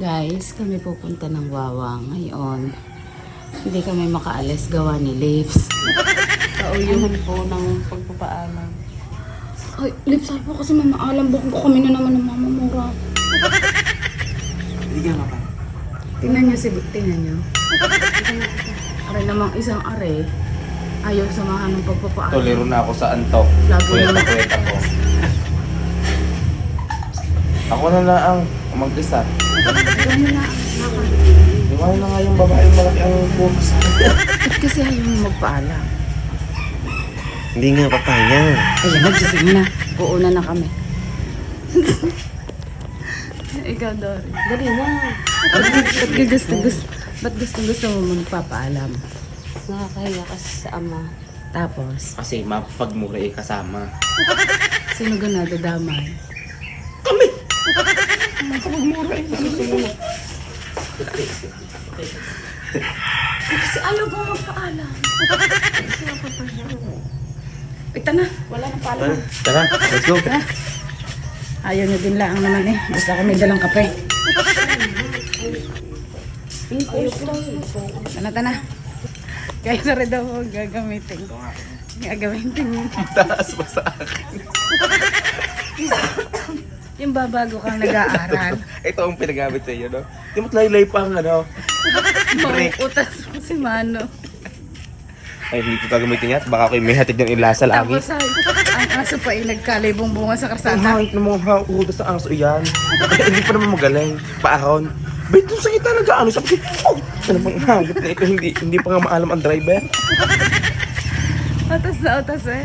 Guys, kami pupunta ng Wawa ngayon. Hindi kami makaalis gawa ni Lips. Kauyuhan po ng pagpapaalam. Ay, Lips, sabi po kasi mamaalam bukong ko kami na naman ng mamamura. Hindi ka mapa. Tingnan nyo tingnan nyo. Aray namang isang are. Ayaw samahan ng pagpapaalam. Tolero na ako sa antok. Lago na. Kweta ko. Ako na ang mag-isa. Tingnan nyo na. Iwan na nga yung babaeng malaki ang buhos. Ba't kasi ayaw mo magpaalam? Hindi nga papaya. Ayan, nagsisim na. Uuna na kami. Ikaw, Dory. Dali na. Ba't gusto mo magpapaalam? Nakakahiya kasi sa ama. Tapos, Kasi mapagmura kasama. sino ganado damay? Kasi ayaw mo magpaalam. Ito na, wala nang paalam. Tara, let's go. Ayaw niyo din lang naman eh. Gusto ko may dalang kape. Tana. Kaya na rin daw ako gagamitin. Gagamitin. Taas pa sa akin. Yung babago kang nag-aaral. Ito ang pinagamit sa iyo, no? Di mo't laylay pa ang ano. Mauutas mo si Mano. Ay, hindi ko gagamitin yan. Baka ako'y may hatid ng ilasa lagi. Tapos ang aso pa ay nagkalibong bunga sa Ang karsada. hangit ng mga utas ng aso iyan. Eh, hindi pa naman magaling. Paahon. Ba't doon sa kita nag-ano? Sabi ko, oh, ano pang hangit na ito? Hindi pa nga maalam ang driver. Utas na utas eh.